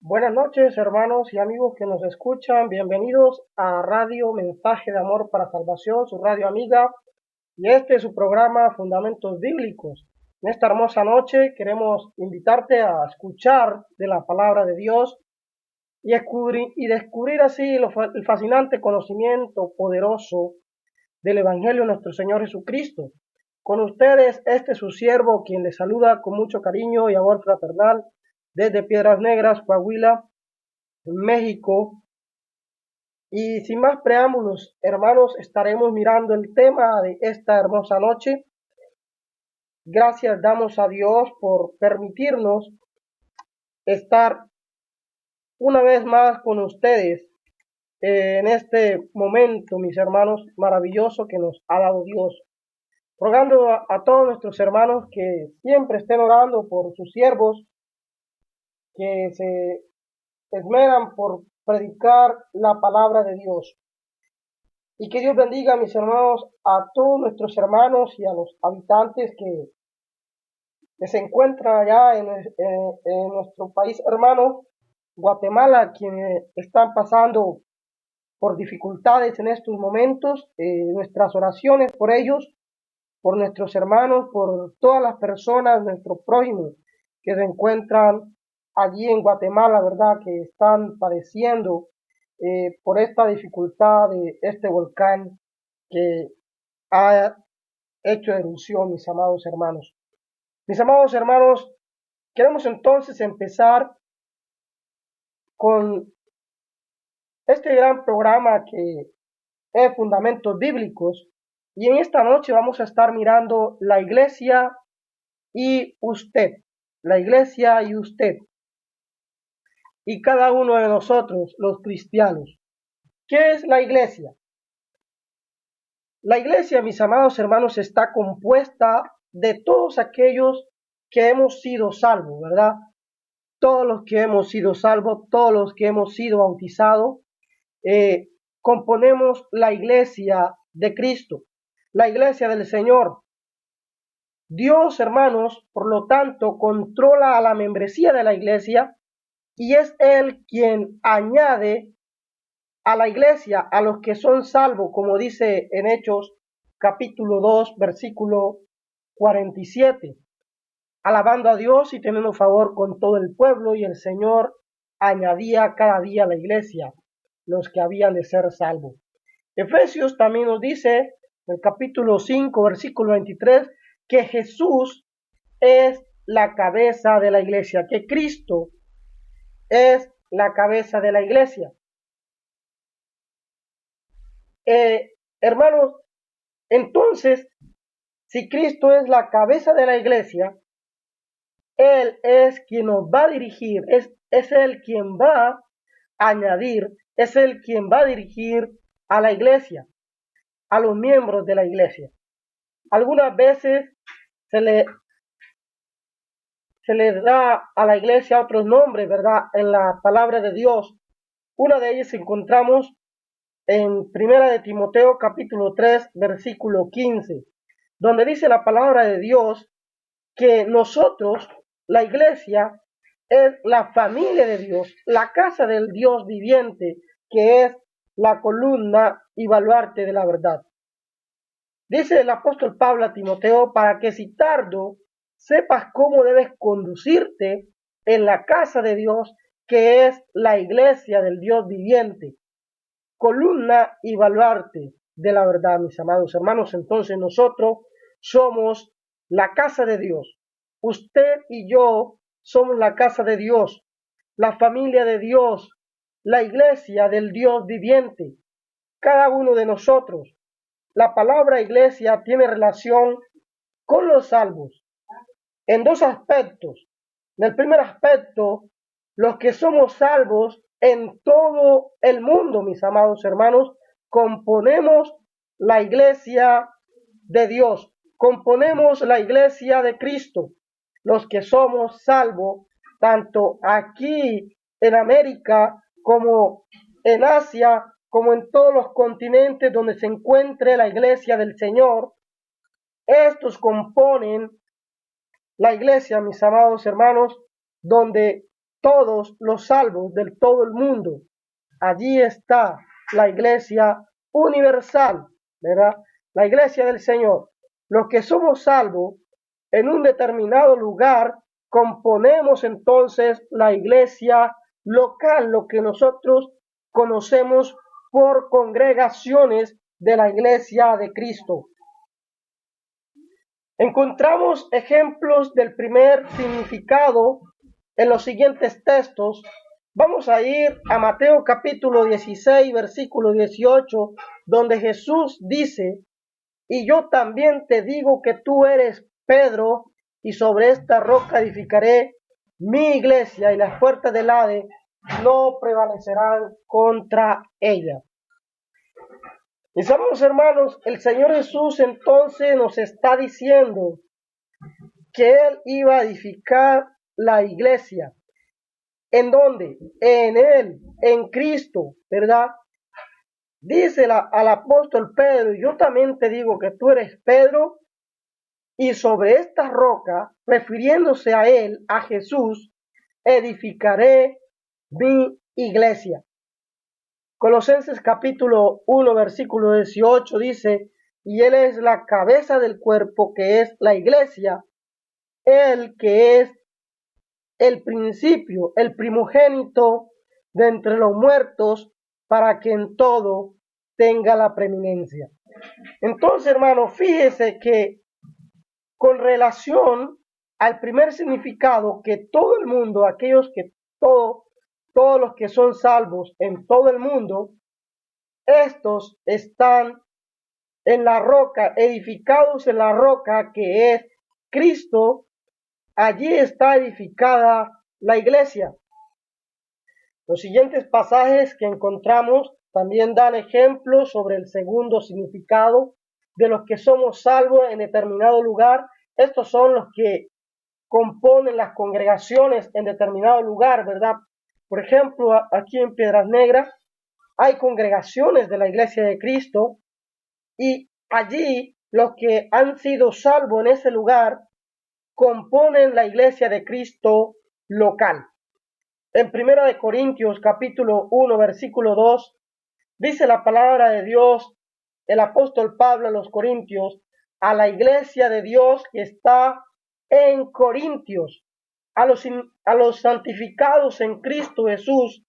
Buenas noches, hermanos y amigos que nos escuchan. Bienvenidos a Radio Mensaje de Amor para Salvación, su radio amiga, y este es su programa Fundamentos Bíblicos. En esta hermosa noche queremos invitarte a escuchar de la palabra de Dios y descubrir así el fascinante conocimiento poderoso del Evangelio de nuestro Señor Jesucristo. Con ustedes, este es su siervo, quien les saluda con mucho cariño y amor fraternal desde Piedras Negras, Coahuila, México. Y sin más preámbulos, hermanos, estaremos mirando el tema de esta hermosa noche. Gracias damos a Dios por permitirnos estar una vez más con ustedes en este momento, mis hermanos, maravilloso que nos ha dado Dios. Rogando a todos nuestros hermanos que siempre estén orando por sus siervos, que se esmeran por predicar la palabra de Dios. Y que Dios bendiga, mis hermanos, a todos nuestros hermanos y a los habitantes que se encuentran allá en nuestro país hermano, Guatemala, quienes están pasando por dificultades en estos momentos. Nuestras oraciones por ellos, por nuestros hermanos, por todas las personas, nuestro prójimo, que se encuentran allí en Guatemala, ¿verdad? Que están padeciendo por esta dificultad de este volcán que ha hecho erupción, mis amados hermanos. Mis amados hermanos, queremos entonces empezar con este gran programa que es Fundamentos Bíblicos, y en esta noche vamos a estar mirando la iglesia y usted, la iglesia y usted, y cada uno de nosotros, los cristianos. ¿Qué es la iglesia? La iglesia, mis amados hermanos, está compuesta de todos aquellos que hemos sido salvos, ¿verdad? Todos los que hemos sido salvos, todos los que hemos sido bautizados, componemos la iglesia de Cristo, la iglesia del Señor. Dios, hermanos, por lo tanto, controla a la membresía de la iglesia y es Él quien añade a la iglesia, a los que son salvos, como dice en Hechos capítulo 2, versículo 47, alabando a Dios y teniendo favor con todo el pueblo, y el Señor añadía cada día a la iglesia los que habían de ser salvos. Efesios también nos dice, en el capítulo 5, versículo 23, que Jesús es la cabeza de la iglesia, que Cristo es la cabeza de la iglesia. Hermanos, entonces, si Cristo es la cabeza de la iglesia, Él es quien nos va a dirigir, es Él quien va a añadir, es Él quien va a dirigir a la iglesia, a los miembros de la iglesia. Algunas veces se le da a la iglesia otros nombres, ¿verdad? En la palabra de Dios. Una de ellas encontramos en Primera de Timoteo capítulo 3, versículo 15, donde dice la palabra de Dios que nosotros, la iglesia, es la familia de Dios, la casa del Dios viviente, que es la columna y baluarte de la verdad. Dice el apóstol Pablo a Timoteo, para que si tardo sepas cómo debes conducirte en la casa de Dios, que es la iglesia del Dios viviente, columna y baluarte de la verdad, mis amados hermanos. Entonces nosotros somos la casa de Dios. Usted y yo somos la casa de Dios, la familia de Dios, la iglesia del Dios viviente. Cada uno de nosotros. La palabra iglesia tiene relación con los salvos en dos aspectos. En el primer aspecto, los que somos salvos en todo el mundo, mis amados hermanos, componemos la iglesia de Dios, componemos la iglesia de Cristo, los que somos salvos, tanto aquí en América como en Asia, como en todos los continentes donde se encuentre la iglesia del Señor. Estos componen la iglesia, mis amados hermanos, donde todos los salvos de todo el mundo. Allí está la iglesia universal, ¿verdad? La iglesia del Señor. Los que somos salvos en un determinado lugar, componemos entonces la iglesia local, lo que nosotros conocemos por congregaciones de la iglesia de Cristo. Encontramos ejemplos del primer significado en los siguientes textos. Vamos a ir a Mateo capítulo 16, versículo 18, donde Jesús dice: y yo también te digo que tú eres Pedro, y sobre esta roca edificaré mi iglesia, y las puertas del Hades no prevalecerán contra ella. Mis amados hermanos, el Señor Jesús entonces nos está diciendo que Él iba a edificar la iglesia. ¿En dónde? En Él, en Cristo, ¿verdad? Dice al apóstol Pedro: yo también te digo que tú eres Pedro, y sobre esta roca, refiriéndose a Él, a Jesús, edificaré mi iglesia. Colosenses capítulo 1, versículo 18 dice: y Él es la cabeza del cuerpo, que es la iglesia, Él que es el principio, el primogénito de entre los muertos, para que en todo tenga la preeminencia. Entonces, hermano, fíjese que con relación al primer significado, que todo el mundo, todos los que son salvos en todo el mundo, estos están en la roca, edificados en la roca que es Cristo. Allí está edificada la iglesia. Los siguientes pasajes que encontramos también dan ejemplos sobre el segundo significado de los que somos salvos en determinado lugar. Estos son los que componen las congregaciones en determinado lugar, ¿verdad? Por ejemplo, aquí en Piedras Negras hay congregaciones de la Iglesia de Cristo, y allí los que han sido salvos en ese lugar componen la Iglesia de Cristo local. En 1 de Corintios capítulo 1, versículo 2, dice la palabra de Dios, el apóstol Pablo a los Corintios: a la iglesia de Dios que está en Corintios, a los santificados en Cristo Jesús,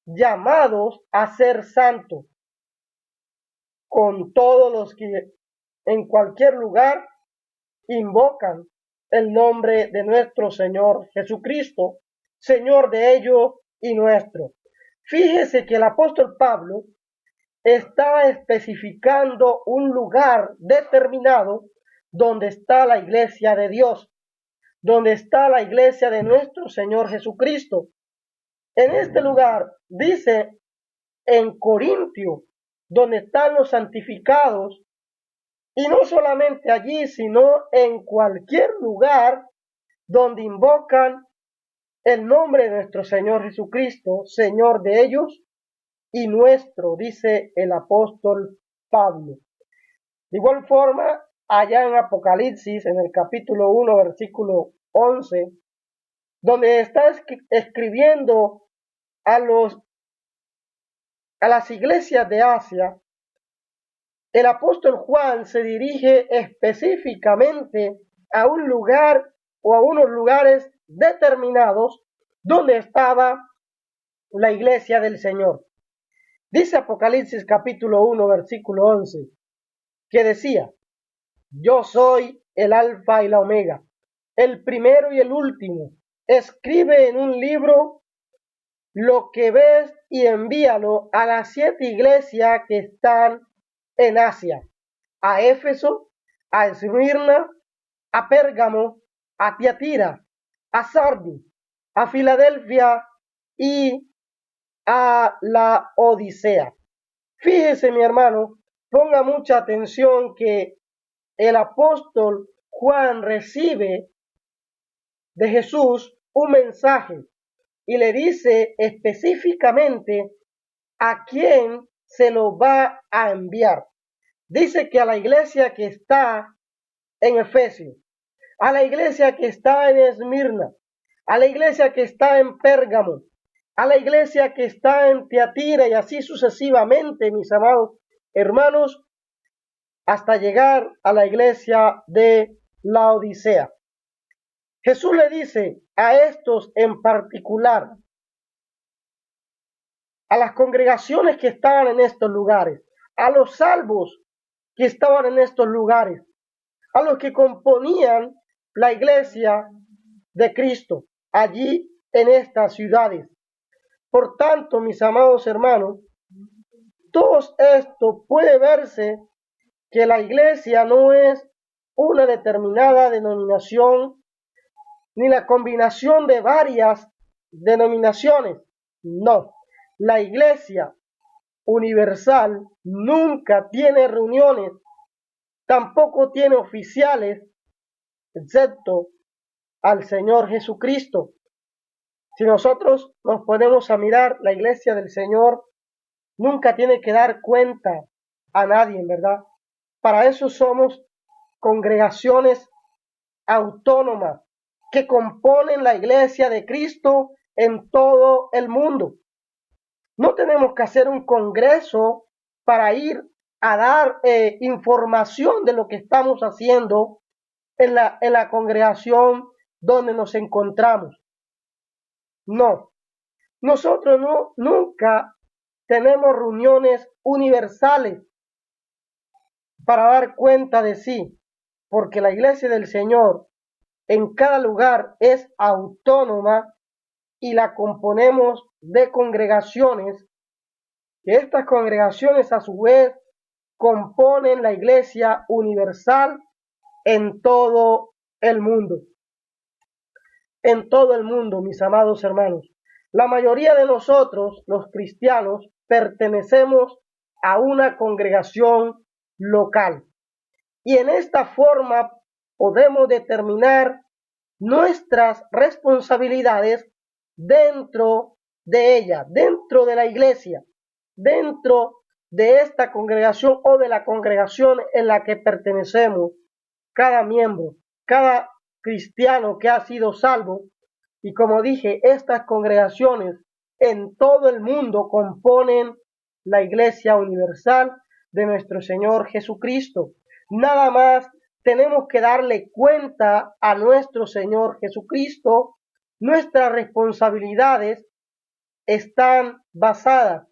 llamados a ser santos, con todos los que en cualquier lugar invocan el nombre de nuestro Señor Jesucristo, Señor de ellos y nuestro. Fíjese que el apóstol Pablo está especificando un lugar determinado donde está la iglesia de Dios, donde está la iglesia de nuestro Señor Jesucristo. En este lugar dice en Corintio, donde están los santificados, y no solamente allí, sino en cualquier lugar donde invocan el nombre de nuestro Señor Jesucristo, Señor de ellos y nuestro, dice el apóstol Pablo. De igual forma, allá en Apocalipsis, en el capítulo 1, versículo 11, donde está escribiendo a las iglesias de Asia, el apóstol Juan se dirige específicamente a un lugar o a unos lugares determinados donde estaba la iglesia del Señor. Dice Apocalipsis capítulo 1, versículo 11, que decía: yo soy el alfa y la omega, el primero y el último. Escribe en un libro lo que ves y envíalo a las 7 iglesias que están en Asia: a Éfeso, a Esmirna, a Pérgamo, a Tiatira, a Sardis, a Filadelfia y a la Odisea. Fíjese, mi hermano, ponga mucha atención que el apóstol Juan recibe de Jesús un mensaje y le dice específicamente a quién se lo va a enviar. Dice que a la iglesia que está en Efesio, a la iglesia que está en Esmirna, a la iglesia que está en Pérgamo, a la iglesia que está en Tiatira y así sucesivamente, mis amados hermanos, hasta llegar a la iglesia de Laodicea. Jesús le dice a estos en particular, a las congregaciones que estaban en estos lugares, a los salvos que estaban en estos lugares, a los que componían la iglesia de Cristo allí en estas ciudades. Por tanto, mis amados hermanos, todo esto puede verse que la iglesia no es una determinada denominación ni la combinación de varias denominaciones. No, la iglesia universal nunca tiene reuniones, tampoco tiene oficiales, excepto al Señor Jesucristo. Si nosotros nos ponemos a mirar, la iglesia del Señor nunca tiene que dar cuenta a nadie, ¿verdad? Para eso somos congregaciones autónomas que componen la iglesia de Cristo en todo el mundo. No tenemos que hacer un congreso para ir a dar información de lo que estamos haciendo en la congregación donde nos encontramos. No, nosotros nunca tenemos reuniones universales para dar cuenta de sí, porque la iglesia del Señor en cada lugar es autónoma y la componemos de congregaciones, que estas congregaciones a su vez componen la iglesia universal en todo el mundo. En todo el mundo, mis amados hermanos. La mayoría de nosotros, los cristianos, pertenecemos a una congregación local. Y en esta forma podemos determinar nuestras responsabilidades dentro de ella, dentro de la iglesia, dentro de esta congregación o de la congregación en la que pertenecemos, cada miembro, cada cristiano que ha sido salvo. Y como dije, estas congregaciones en todo el mundo componen la iglesia universal de nuestro Señor Jesucristo. Nada más tenemos que darle cuenta a nuestro Señor Jesucristo. Nuestras responsabilidades están basadas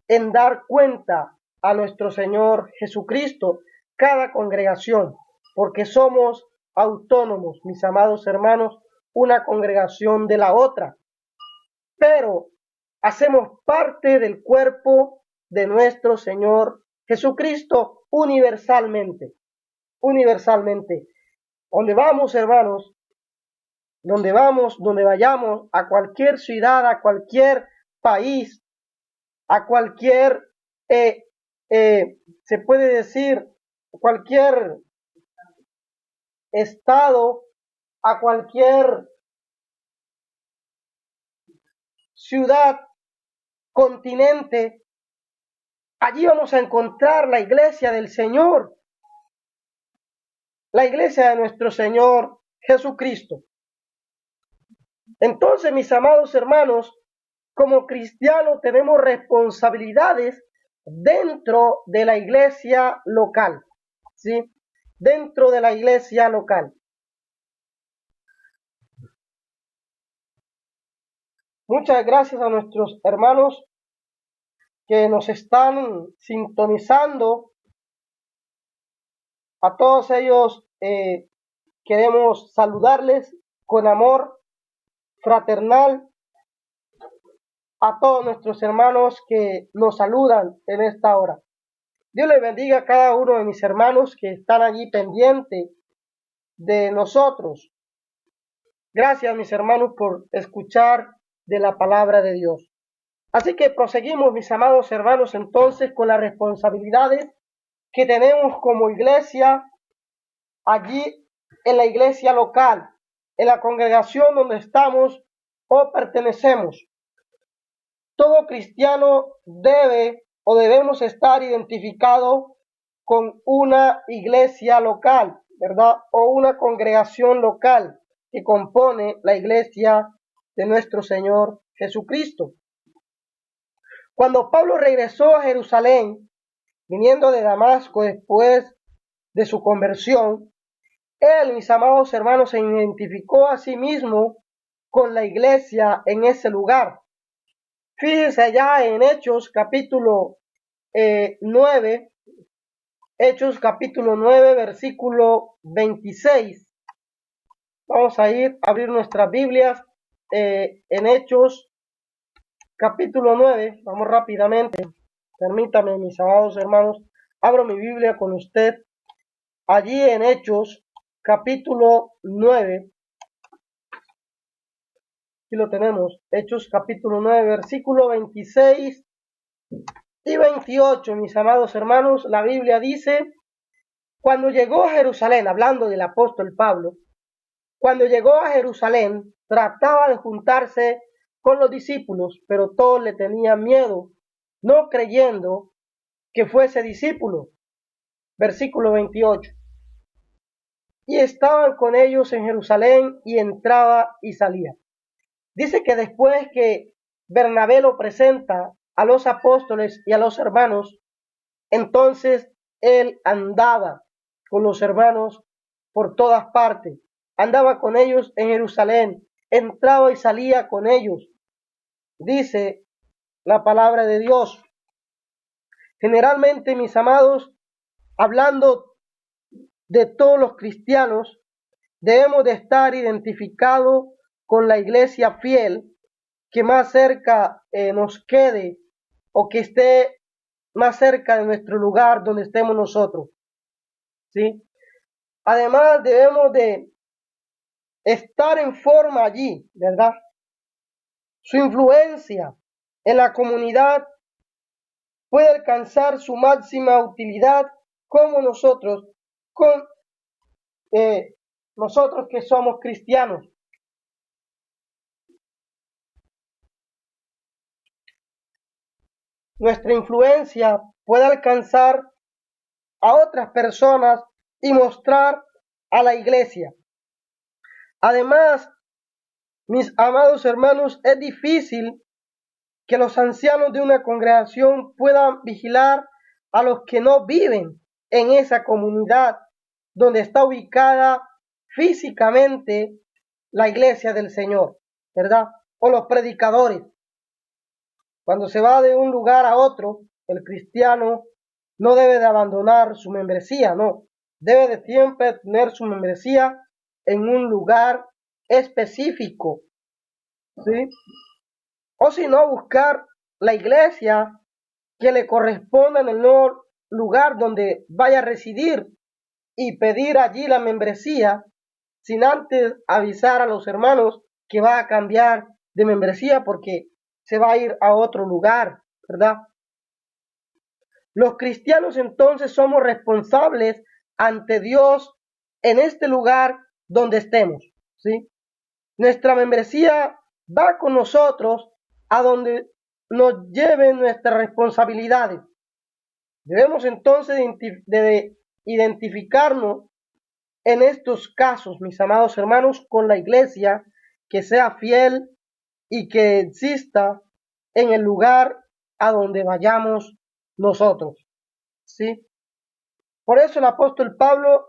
en dar cuenta a nuestro Señor Jesucristo, cada congregación, porque somos autónomos, mis amados hermanos, una congregación de la otra, pero hacemos parte del cuerpo de nuestro Señor Jesucristo universalmente, universalmente. Donde vamos, hermanos, donde vayamos, a cualquier ciudad, a cualquier país, a cualquier, se puede decir, cualquier estado, a cualquier ciudad, continente, allí vamos a encontrar la iglesia del Señor, la iglesia de nuestro Señor Jesucristo. Entonces, mis amados hermanos, como cristianos tenemos responsabilidades dentro de la iglesia local, ¿sí? Dentro de la iglesia local. Muchas gracias a nuestros hermanos que nos están sintonizando. A todos ellos queremos saludarles con amor fraternal. A todos nuestros hermanos que nos saludan en esta hora. Dios les bendiga a cada uno de mis hermanos que están allí pendientes de nosotros. Gracias, mis hermanos, por escuchar de la palabra de Dios. Así que proseguimos, mis amados hermanos, entonces con las responsabilidades que tenemos como iglesia allí en la iglesia local, en la congregación donde estamos o pertenecemos. Todo cristiano debe o debemos estar identificado con una iglesia local, ¿verdad? O una congregación local. que compone la iglesia de nuestro Señor Jesucristo. Cuando Pablo regresó a Jerusalén, viniendo de Damasco después de su conversión, él, mis amados hermanos, se identificó a sí mismo con la iglesia en ese lugar. Fíjense allá en Hechos capítulo 9, Hechos capítulo 9, versículo 26. Vamos a abrir nuestras Biblias en Hechos capítulo 9. Vamos rápidamente. Permítame, mis amados hermanos, abro mi Biblia con usted. Allí en Hechos capítulo 9. Aquí lo tenemos. Hechos capítulo 9, versículo 26 y 28, mis amados hermanos. La Biblia dice: cuando llegó a Jerusalén, hablando del apóstol Pablo, cuando llegó a Jerusalén, trataba de juntarse con los discípulos, pero todos le tenían miedo, no creyendo que fuese discípulo. Versículo 28. Y estaban con ellos en Jerusalén, y entraba y salía. Dice que después que Bernabé lo presenta a los apóstoles y a los hermanos, entonces él andaba con los hermanos por todas partes. Andaba con ellos en Jerusalén, entraba y salía con ellos. Dice la palabra de Dios. Generalmente, mis amados, hablando de todos los cristianos, debemos de estar identificados con la iglesia fiel que más cerca nos quede, o que esté más cerca de nuestro lugar donde estemos nosotros, ¿sí? Además, debemos de estar en forma allí, ¿verdad? Su influencia en la comunidad puede alcanzar su máxima utilidad como nosotros que somos cristianos. Nuestra influencia puede alcanzar a otras personas y mostrar a la iglesia. Además, mis amados hermanos, es difícil que los ancianos de una congregación puedan vigilar a los que no viven en esa comunidad donde está ubicada físicamente la iglesia del Señor, ¿verdad? O los predicadores. Cuando se va de un lugar a otro, el cristiano no debe de abandonar su membresía, no. Debe de siempre tener su membresía en un lugar específico, ¿sí? O si no, buscar la iglesia que le corresponda en el nuevo lugar donde vaya a residir y pedir allí la membresía, sin antes avisar a los hermanos que va a cambiar de membresía porque se va a ir a otro lugar, ¿verdad? Los cristianos entonces somos responsables ante Dios en este lugar donde estemos, ¿sí? Nuestra membresía va con nosotros a donde nos lleven nuestras responsabilidades. Debemos entonces de identificarnos en estos casos, mis amados hermanos, con la iglesia que sea fiel y que exista en el lugar a donde vayamos nosotros, ¿sí? Por eso el apóstol Pablo,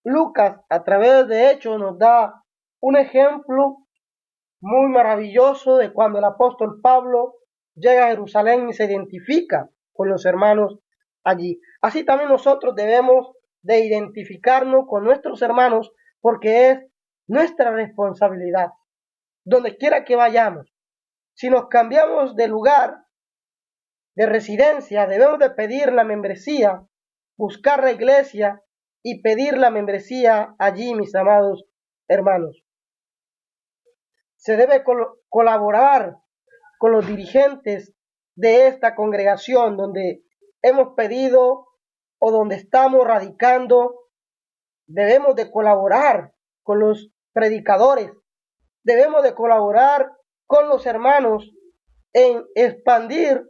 Lucas, a través de Hechos, nos da un ejemplo muy maravilloso de cuando el apóstol Pablo llega a Jerusalén y se identifica con los hermanos allí. Así también nosotros debemos de identificarnos con nuestros hermanos, porque es nuestra responsabilidad. Donde quiera que vayamos, si nos cambiamos de lugar de residencia, debemos de pedir la membresía, buscar la iglesia y pedir la membresía allí, mis amados hermanos. Se debe colaborar con los dirigentes de esta congregación donde hemos pedido o donde estamos radicando. Debemos de colaborar con los predicadores, debemos de colaborar con los hermanos en expandir,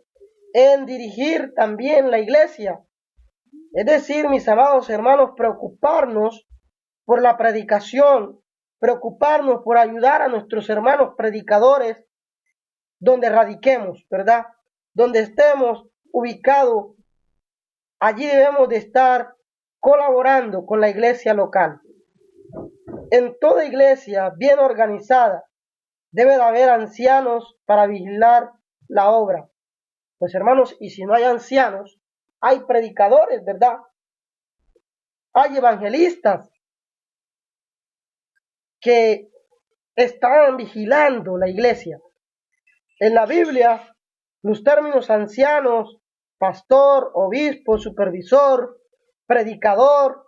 en dirigir también la iglesia. Es decir, mis amados hermanos, preocuparnos por la predicación, preocuparnos por ayudar a nuestros hermanos predicadores donde radiquemos, ¿verdad? Donde estemos ubicados, allí debemos de estar colaborando con la iglesia local. En toda iglesia bien organizada debe de haber ancianos para vigilar la obra. Pues hermanos, y si no hay ancianos, hay predicadores, ¿verdad? Hay evangelistas que están vigilando la iglesia. En la Biblia, los términos ancianos, pastor, obispo, supervisor, predicador,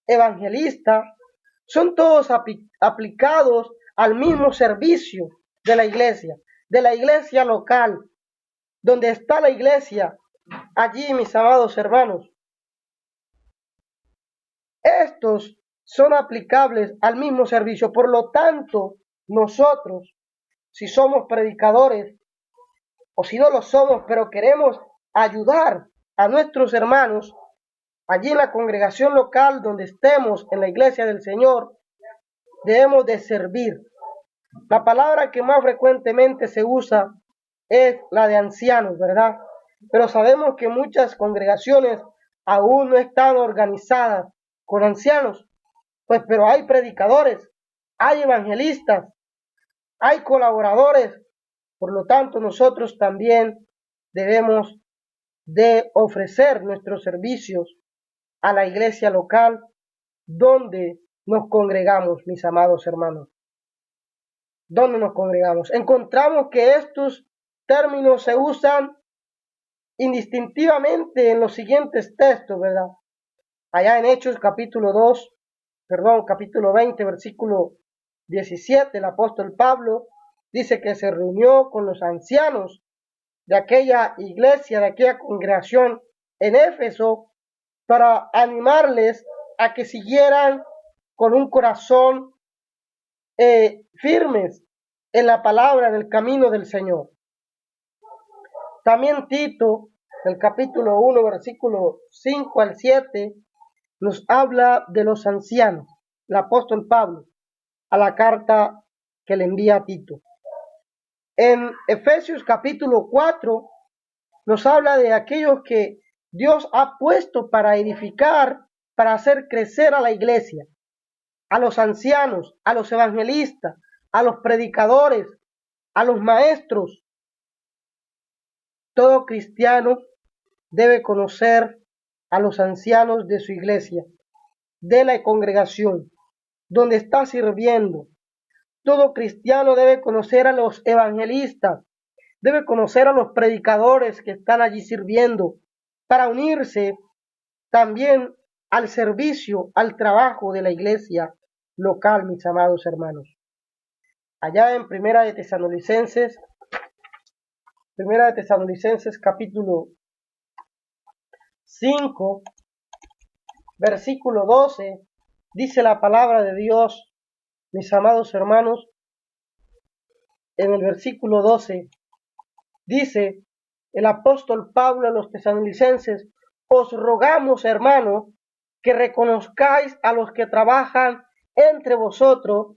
evangelista, son todos aplicados al mismo servicio de la iglesia local, donde está la iglesia. Allí, mis amados hermanos, estos son aplicables al mismo servicio. Por lo tanto, nosotros, si somos predicadores, o si no lo somos, pero queremos ayudar a nuestros hermanos, allí en la congregación local donde estemos, en la iglesia del Señor, debemos de servir. La palabra que más frecuentemente se usa es la de ancianos, ¿verdad? Pero sabemos que muchas congregaciones aún no están organizadas con ancianos, pues pero hay predicadores, hay evangelistas, hay colaboradores. Por lo tanto, nosotros también debemos de ofrecer nuestros servicios a la iglesia local donde nos congregamos, mis amados hermanos. ¿Dónde nos congregamos? Encontramos que estos términos se usan indistintivamente en los siguientes textos, ¿verdad? Allá en Hechos capítulo 20, versículo 17, el apóstol Pablo dice que se reunió con los ancianos de aquella iglesia, de aquella congregación en Éfeso, para animarles a que siguieran con un corazón firmes en la palabra, en el camino del Señor. También Tito, el capítulo 1, versículo 5 al 7, nos habla de los ancianos, el apóstol Pablo, a la carta que le envía a Tito. En Efesios capítulo 4 nos habla de aquellos que Dios ha puesto para edificar, para hacer crecer a la iglesia, a los ancianos, a los evangelistas, a los predicadores, a los maestros. Todo cristiano debe conocer a los ancianos de su iglesia, de la congregación, donde está sirviendo. Todo cristiano debe conocer a los evangelistas, debe conocer a los predicadores que están allí sirviendo, para unirse también al servicio, al trabajo de la iglesia local, mis amados hermanos. Allá en Primera de Tesalonicenses capítulo 5, versículo 12, dice la palabra de Dios, mis amados hermanos, en el versículo 12, dice el apóstol Pablo a los tesalonicenses: os rogamos, hermanos, que reconozcáis a los que trabajan entre vosotros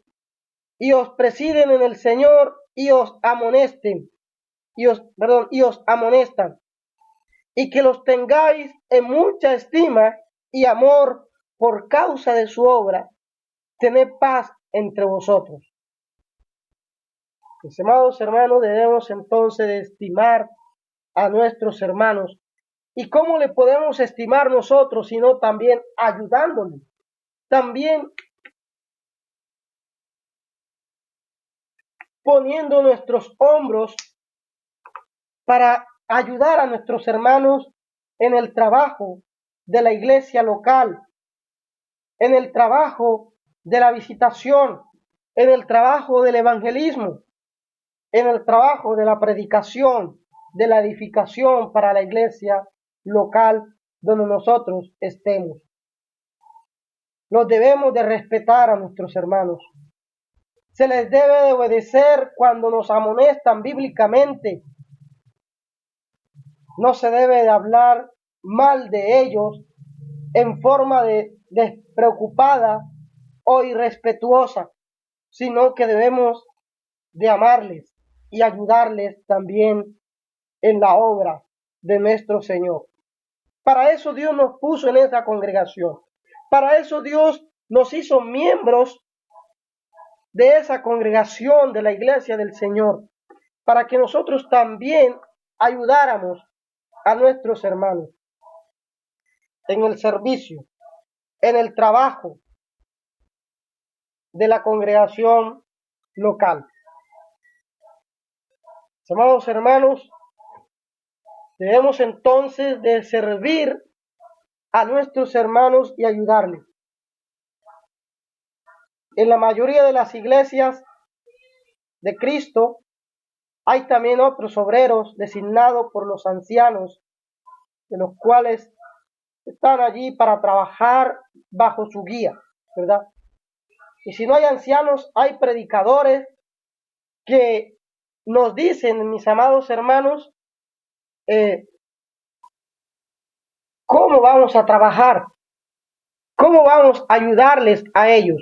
y os presiden en el Señor y os amonestan, y que los tengáis en mucha estima y amor por causa de su obra. Tened paz entre vosotros. Mis amados hermanos, debemos entonces de estimar a nuestros hermanos. ¿Y cómo le podemos estimar nosotros, sino también ayudándole? También poniendo nuestros hombros para ayudar a nuestros hermanos en el trabajo de la iglesia local, en el trabajo de la visitación, en el trabajo del evangelismo, en el trabajo de la predicación, de la edificación para la iglesia local donde nosotros estemos. Nos debemos de respetar a nuestros hermanos. Se les debe de obedecer cuando nos amonestan bíblicamente. No se debe de hablar mal de ellos en forma de despreocupada o irrespetuosa, sino que debemos de amarles y ayudarles también en la obra de nuestro Señor. Para eso Dios nos puso en esa congregación. Para eso Dios nos hizo miembros de esa congregación de la iglesia del Señor, para que nosotros también ayudáramos a nuestros hermanos en el servicio, en el trabajo de la congregación local. Amados hermanos, debemos entonces de servir a nuestros hermanos y ayudarles. En la mayoría de las iglesias de Cristo hay también otros obreros designados por los ancianos, de los cuales están allí para trabajar bajo su guía, ¿verdad? Y si no hay ancianos, hay predicadores que nos dicen, mis amados hermanos, cómo vamos a trabajar, cómo vamos a ayudarles a ellos.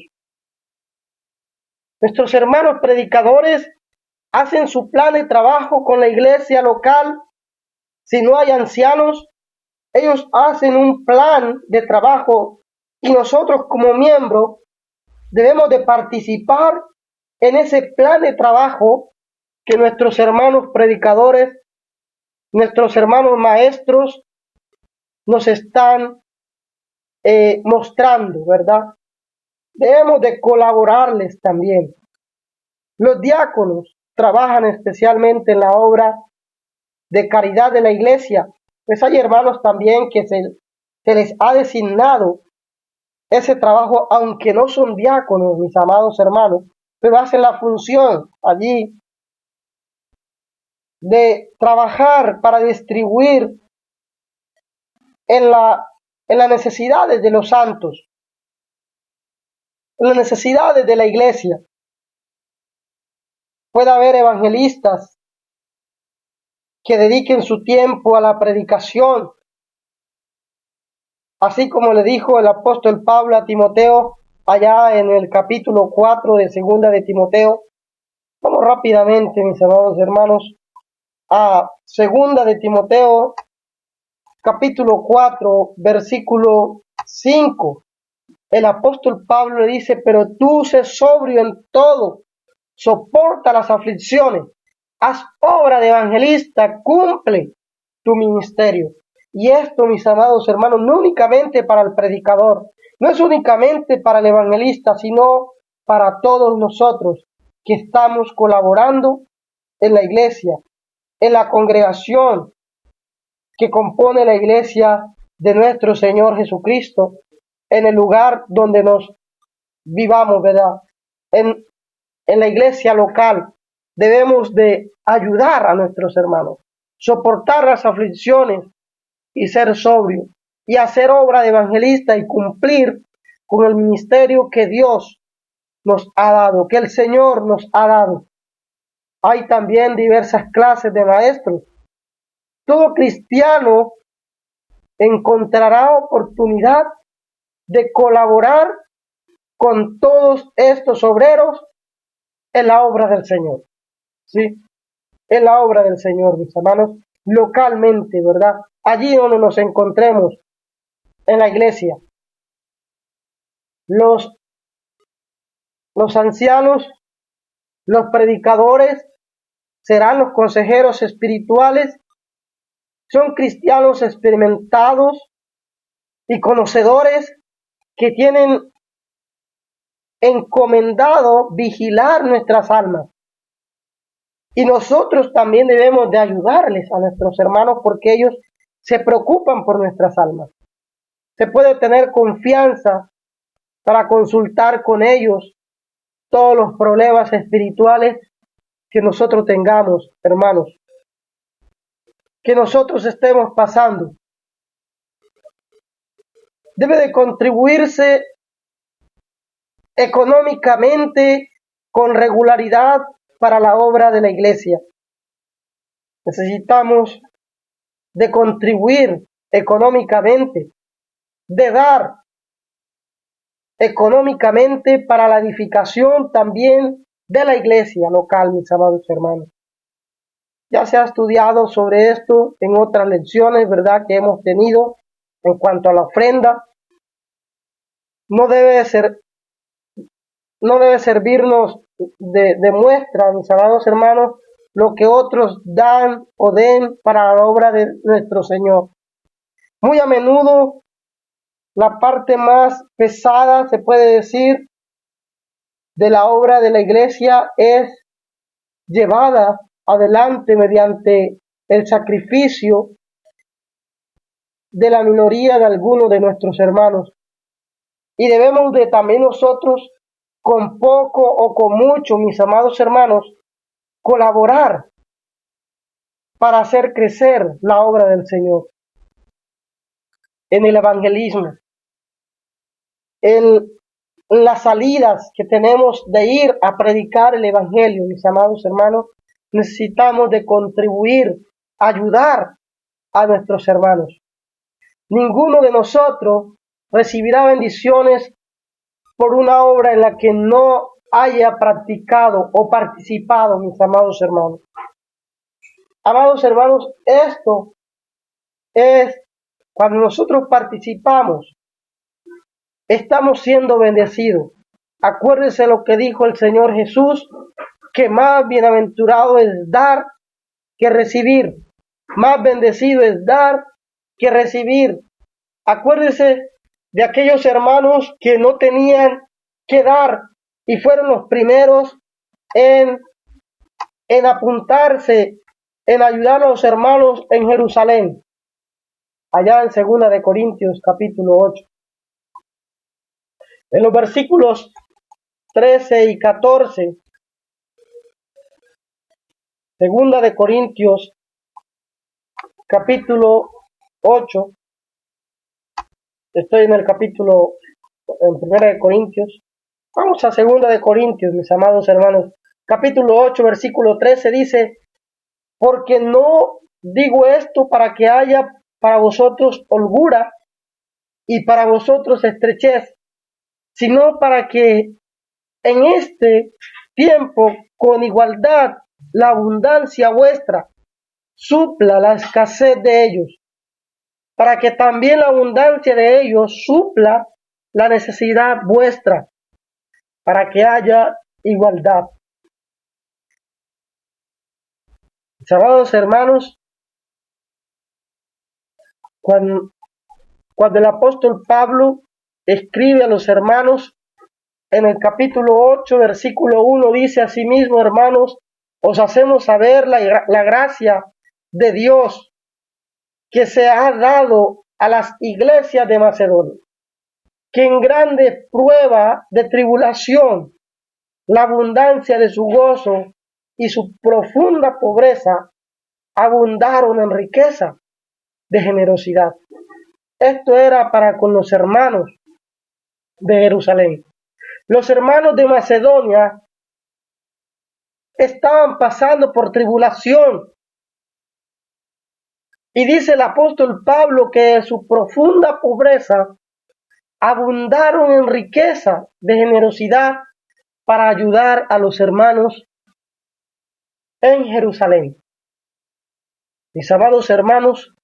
Nuestros hermanos predicadores hacen su plan de trabajo con la iglesia local. Si no hay ancianos, ellos hacen un plan de trabajo y nosotros como miembros debemos de participar en ese plan de trabajo que nuestros hermanos predicadores, nuestros hermanos maestros nos están mostrando, ¿verdad? Debemos de colaborarles también. Los diáconos trabajan especialmente en la obra de caridad de la iglesia. Pues hay hermanos también que se les ha designado ese trabajo, aunque no son diáconos, mis amados hermanos, pero hacen la función allí de trabajar para distribuir en las necesidades de los santos, en las necesidades de la iglesia. Puede haber evangelistas que dediquen su tiempo a la predicación, así como le dijo el apóstol Pablo a Timoteo allá en el capítulo 4 de segunda de Timoteo. Vamos rápidamente, mis amados hermanos, a segunda de Timoteo, capítulo 4, versículo 5. El apóstol Pablo le dice: pero tú sé sobrio en todo, soporta las aflicciones, haz obra de evangelista, cumple tu ministerio. Y esto, mis amados hermanos, no únicamente para el predicador, no es únicamente para el evangelista, sino para todos nosotros que estamos colaborando en la iglesia, en la congregación que compone la iglesia de nuestro Señor Jesucristo, en el lugar donde nos vivamos, ¿verdad? En la iglesia local debemos de ayudar a nuestros hermanos, soportar las aflicciones y ser sobrio y hacer obra de evangelista y cumplir con el ministerio que Dios nos ha dado, que el Señor nos ha dado. Hay también diversas clases de maestros. Todo cristiano encontrará oportunidad de colaborar con todos estos obreros en la obra del Señor, ¿sí? En la obra del Señor, mis hermanos, localmente, ¿verdad? Allí donde nos encontremos, en la iglesia. Los ancianos, los predicadores, serán los consejeros espirituales, son cristianos experimentados y conocedores que tienen encomendado vigilar nuestras almas. Y nosotros también debemos de ayudarles a nuestros hermanos porque ellos se preocupan por nuestras almas. Se puede tener confianza para consultar con ellos todos los problemas espirituales que nosotros tengamos, hermanos, que nosotros estemos pasando. Debe de contribuirse económicamente con regularidad para la obra de la iglesia. Necesitamos de contribuir económicamente, de dar económicamente para la edificación también de la iglesia local, mis amados hermanos. Ya se ha estudiado sobre esto en otras lecciones, ¿verdad?, que hemos tenido en cuanto a la ofrenda. No debe servirnos de muestra, mis amados hermanos, lo que otros dan o den para la obra de nuestro Señor. Muy a menudo, la parte más pesada, se puede decir, de la obra de la iglesia es llevada adelante mediante el sacrificio de la minoría de algunos de nuestros hermanos. Y debemos de también nosotros, con poco o con mucho, mis amados hermanos, colaborar para hacer crecer la obra del Señor en el evangelismo, en las salidas que tenemos de ir a predicar el evangelio, mis amados hermanos. Necesitamos de contribuir, ayudar a nuestros hermanos. Ninguno de nosotros recibirá bendiciones por una obra en la que no haya practicado o participado, mis amados hermanos. Amados hermanos, esto es cuando nosotros participamos, estamos siendo bendecidos. Acuérdense lo que dijo el Señor Jesús, que más bienaventurado es dar que recibir. Más bendecido es dar que recibir. Acuérdense de aquellos hermanos que no tenían que dar y fueron los primeros en apuntarse, en ayudar a los hermanos en Jerusalén, allá en 2 de Corintios capítulo 8. En los versículos 13 y 14, 2 de Corintios capítulo 8, estoy en el capítulo, en 1 de Corintios, vamos a 2 de Corintios, mis amados hermanos, capítulo 8, versículo 13, dice: porque no digo esto para que haya para vosotros holgura y para vosotros estrechez, sino para que en este tiempo con igualdad la abundancia vuestra supla la escasez de ellos, para que también la abundancia de ellos supla la necesidad vuestra, para que haya igualdad. Mis amados hermanos, cuando el apóstol Pablo escribe a los hermanos en el capítulo 8, versículo 1, dice: asimismo, hermanos, os hacemos saber la gracia de Dios que se ha dado a las iglesias de Macedonia, que en grande prueba de tribulación, la abundancia de su gozo y su profunda pobreza abundaron en riqueza de generosidad. Esto era para con los hermanos de Jerusalén. Los hermanos de Macedonia estaban pasando por tribulación. Y dice el apóstol Pablo que de su profunda pobreza abundaron en riqueza de generosidad para ayudar a los hermanos en Jerusalén. Mis amados hermanos,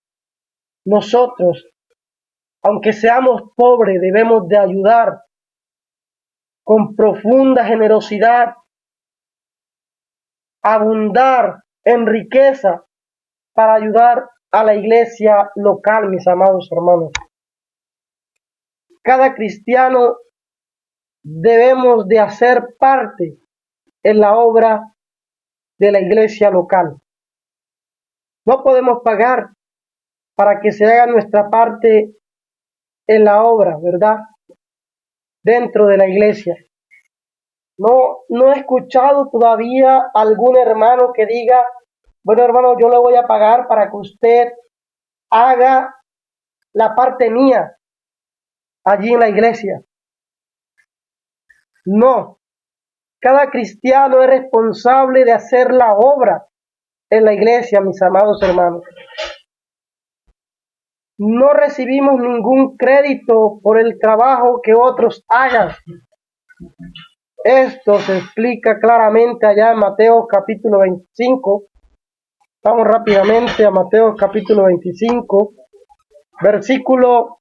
nosotros, aunque seamos pobres, debemos de ayudar con profunda generosidad, abundar en riqueza para ayudar a la iglesia local, mis amados hermanos. Cada cristiano debemos de hacer parte en la obra de la iglesia local. No podemos pagar para que se haga nuestra parte en la obra, ¿verdad?, dentro de la iglesia. No he escuchado todavía algún hermano que diga: bueno, hermano, yo le voy a pagar para que usted haga la parte mía allí en la iglesia. No, cada cristiano es responsable de hacer la obra en la iglesia, mis amados hermanos. no recibimos ningún crédito por el trabajo que otros hagan. Esto se explica claramente allá en Mateo capítulo 25. Vamos rápidamente a Mateo capítulo 25, versículo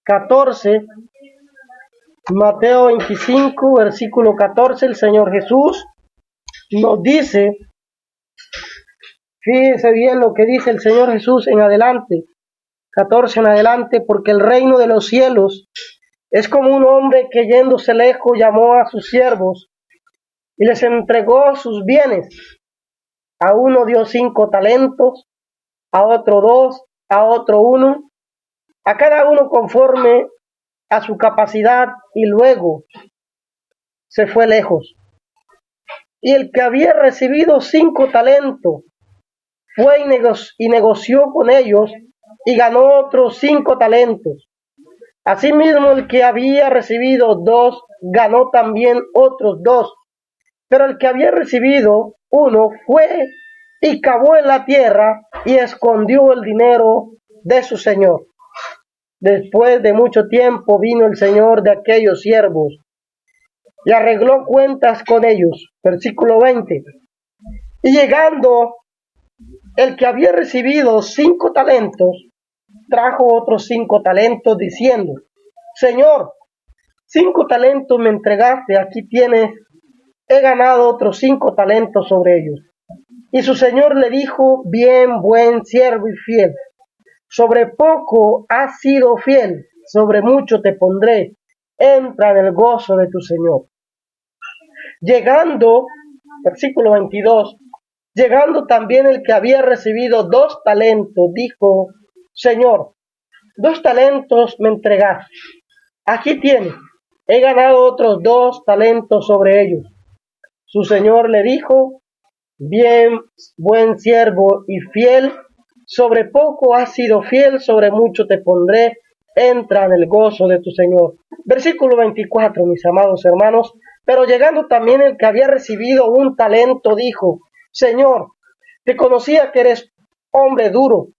14. Mateo 25, versículo 14, el Señor Jesús nos dice, fíjense bien lo que dice el Señor Jesús en adelante, 14 en adelante, porque el reino de los cielos es como un hombre que yéndose lejos llamó a sus siervos y les entregó sus bienes. A uno dio 5 talentos, a otro 2, a otro 1, a cada uno conforme a su capacidad, y luego se fue lejos. Y el que había recibido 5 talentos fue y negoció con ellos y ganó otros 5 talentos. Asimismo, el que había recibido 2 ganó también otros 2. Pero el que había recibido 1 fue y cavó en la tierra y escondió el dinero de su señor. Después de mucho tiempo vino el señor de aquellos siervos y arregló cuentas con ellos. Versículo 20. Y llegando el que había recibido 5 talentos, trajo otros 5 talentos, diciendo, Señor, 5 talentos me entregaste, aquí tienes, he ganado otros 5 talentos sobre ellos. Y su señor le dijo, bien, buen siervo y fiel, sobre poco has sido fiel, sobre mucho te pondré, entra en el gozo de tu señor. Llegando, versículo 22, llegando también el que había recibido 2 talentos, dijo, Señor, 2 talentos me entregaste, aquí tienes, he ganado otros 2 talentos sobre ellos. Su señor le dijo, bien, buen siervo y fiel, sobre poco has sido fiel, sobre mucho te pondré, entra en el gozo de tu señor. Versículo 24, mis amados hermanos, pero llegando también el que había recibido 1 talento, dijo, Señor, te conocía que eres hombre duro,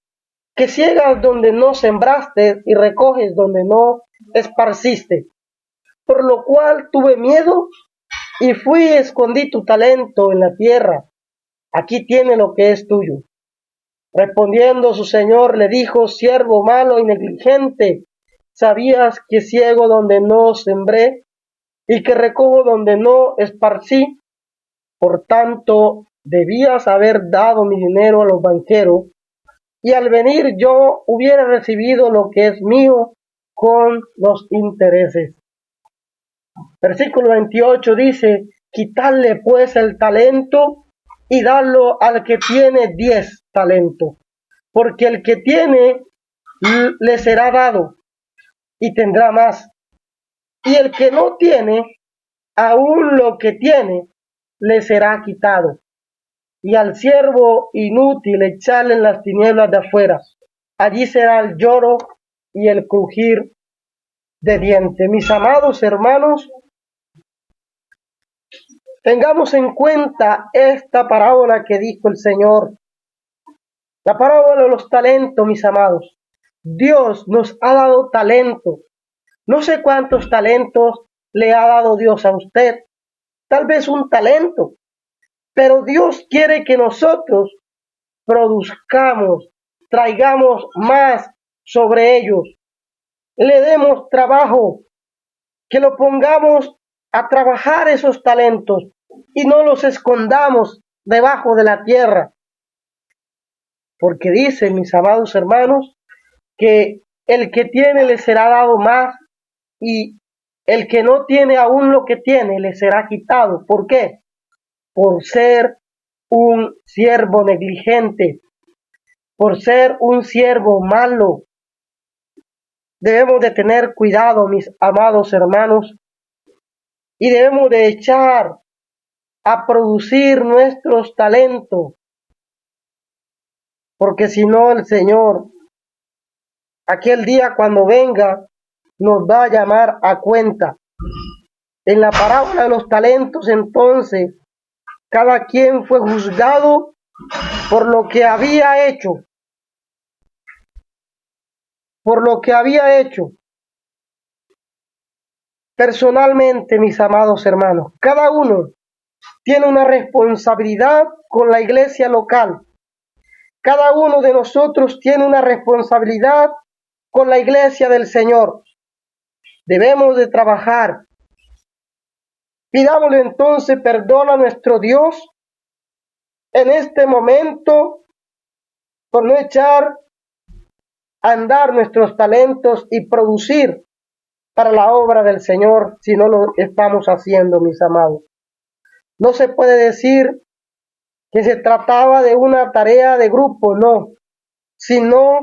que ciegas donde no sembraste y recoges donde no esparciste, por lo cual tuve miedo y fui y escondí tu talento en la tierra, aquí tiene lo que es tuyo. Respondiendo su señor le dijo, siervo malo y negligente, ¿sabías que ciego donde no sembré y que recojo donde no esparcí? Por tanto, debías haber dado mi dinero a los banqueros, y al venir yo hubiera recibido lo que es mío con los intereses. Versículo 28 dice, quitarle pues el talento y darlo al que tiene 10 talentos, porque el que tiene le será dado y tendrá más, y el que no tiene, aún lo que tiene, le será quitado. Y al siervo inútil echarle en las tinieblas de afuera, allí será el lloro y el crujir de dientes. Mis amados hermanos, tengamos en cuenta esta parábola que dijo el Señor, la parábola de los talentos, mis amados. Dios nos ha dado talento. No sé cuántos talentos le ha dado Dios a usted, tal vez 1 talento, pero Dios quiere que nosotros produzcamos, traigamos más sobre ellos, le demos trabajo, que lo pongamos a trabajar esos talentos y no los escondamos debajo de la tierra. Porque dice, mis amados hermanos, que el que tiene le será dado más y el que no tiene aún lo que tiene le será quitado. ¿Por qué? Por ser un siervo negligente, por ser un siervo malo. Debemos de tener cuidado, mis amados hermanos, y debemos de echar a producir nuestros talentos, porque si no el Señor, aquel día cuando venga, nos va a llamar a cuenta. En la parábola de los talentos, entonces, cada quien fue juzgado por lo que había hecho, personalmente, mis amados hermanos. Cada uno tiene una responsabilidad con la iglesia local. Cada uno de nosotros tiene una responsabilidad con la iglesia del Señor. Debemos de trabajar. Pidámosle entonces perdón a nuestro Dios en este momento por no echar a andar nuestros talentos y producir para la obra del Señor si no lo estamos haciendo, mis amados. No se puede decir que se trataba de una tarea de grupo, no, sino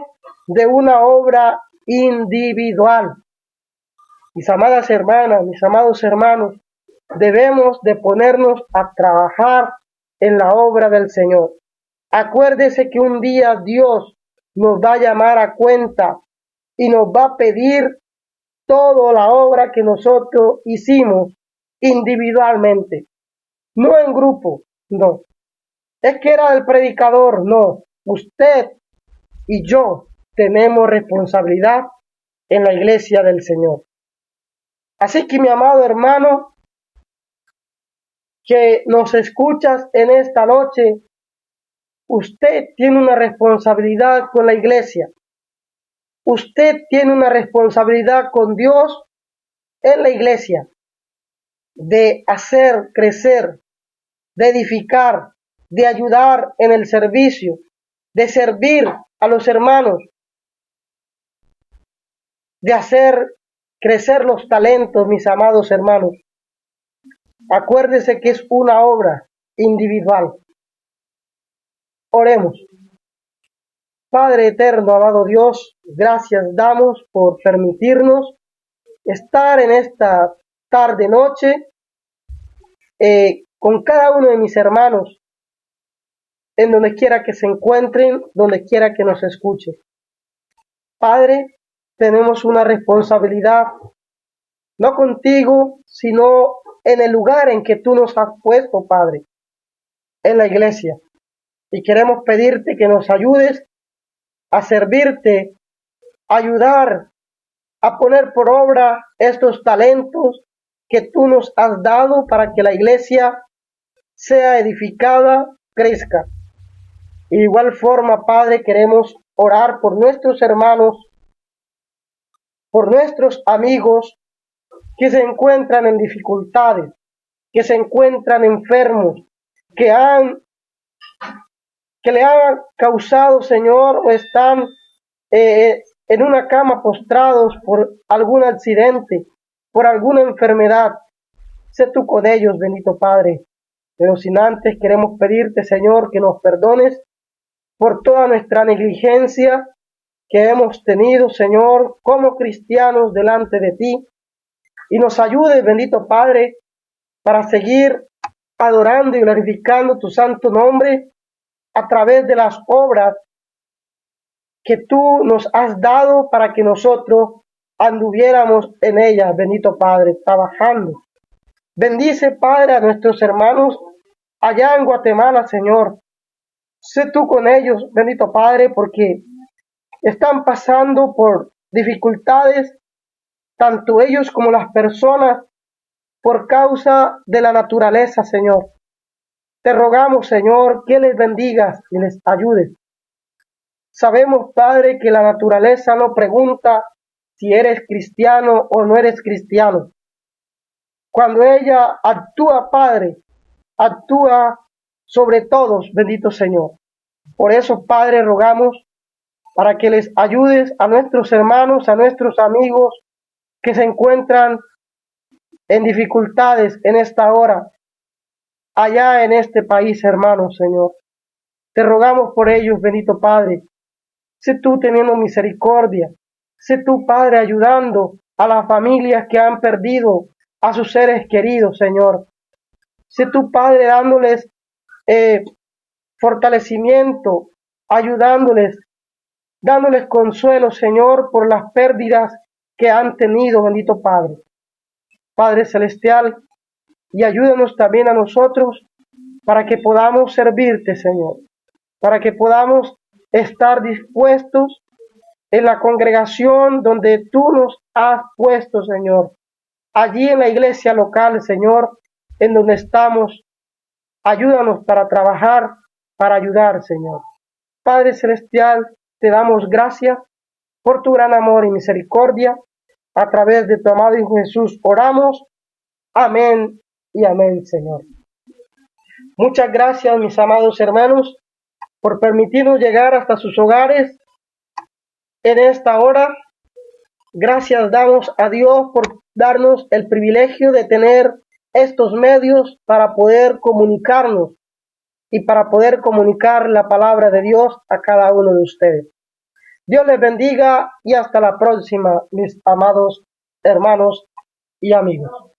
de una obra individual. Mis amadas hermanas, mis amados hermanos, debemos de ponernos a trabajar en la obra del Señor. Acuérdese que un día Dios nos va a llamar a cuenta y nos va a pedir toda la obra que nosotros hicimos individualmente, no en grupo, no. Es que era el predicador, no. Usted y yo tenemos responsabilidad en la iglesia del Señor. Así que mi amado hermano, que nos escuchas en esta noche, usted tiene una responsabilidad con la iglesia. Usted tiene una responsabilidad con Dios en la iglesia, de hacer crecer, de edificar, de ayudar en el servicio, de servir a los hermanos, de hacer crecer los talentos, mis amados hermanos. Acuérdese que es una obra individual. Oremos. Padre eterno, amado Dios, gracias damos por permitirnos estar en esta tarde noche con cada uno de mis hermanos, en donde quiera que se encuentren, donde quiera que nos escuchen. Padre, tenemos una responsabilidad, no contigo, sino en el lugar en que tú nos has puesto, Padre, en la iglesia. Y queremos pedirte que nos ayudes a servirte, a ayudar a poner por obra estos talentos que tú nos has dado para que la iglesia sea edificada, crezca. Y de igual forma, Padre, queremos orar por nuestros hermanos, por nuestros amigos que se encuentran en dificultades, que se encuentran enfermos, que le han causado, Señor, o están en una cama postrados por algún accidente, por alguna enfermedad. Sé tú con ellos, bendito Padre. Pero sin antes queremos pedirte, Señor, que nos perdones por toda nuestra negligencia que hemos tenido, Señor, como cristianos delante de ti. Y nos ayudes, bendito Padre, para seguir adorando y glorificando tu santo nombre a través de las obras que tú nos has dado para que nosotros anduviéramos en ellas, bendito Padre, trabajando. Bendice, Padre, a nuestros hermanos allá en Guatemala, Señor. Sé tú con ellos, bendito Padre, porque están pasando por dificultades, tanto ellos como las personas, por causa de la naturaleza, Señor. Te rogamos, Señor, que les bendigas y les ayudes. Sabemos, Padre, que la naturaleza no pregunta si eres cristiano o no eres cristiano. Cuando ella actúa, Padre, actúa sobre todos, bendito Señor. Por eso, Padre, rogamos para que les ayudes a nuestros hermanos, a nuestros amigos que se encuentran en dificultades en esta hora, allá en este país, hermanos, Señor. Te rogamos por ellos, bendito Padre. Sé tú teniendo misericordia. Sé tú, Padre, ayudando a las familias que han perdido a sus seres queridos, Señor. Sé tú, Padre, dándoles fortalecimiento, ayudándoles, dándoles consuelo, Señor, por las pérdidas que han tenido, bendito Padre. Padre Celestial, y ayúdanos también a nosotros para que podamos servirte, Señor. para que podamos estar dispuestos en la congregación donde tú nos has puesto, Señor. Allí en la iglesia local, Señor, en donde estamos, ayúdanos para trabajar, para ayudar, Señor. Padre Celestial, te damos gracias por tu gran amor y misericordia. A través de tu amado Hijo Jesús oramos. Amén y amén, Señor. Muchas gracias, mis amados hermanos, por permitirnos llegar hasta sus hogares en esta hora. Gracias damos a Dios por darnos el privilegio de tener estos medios para poder comunicarnos y para poder comunicar la palabra de Dios a cada uno de ustedes. Dios les bendiga y hasta la próxima, mis amados hermanos y amigos.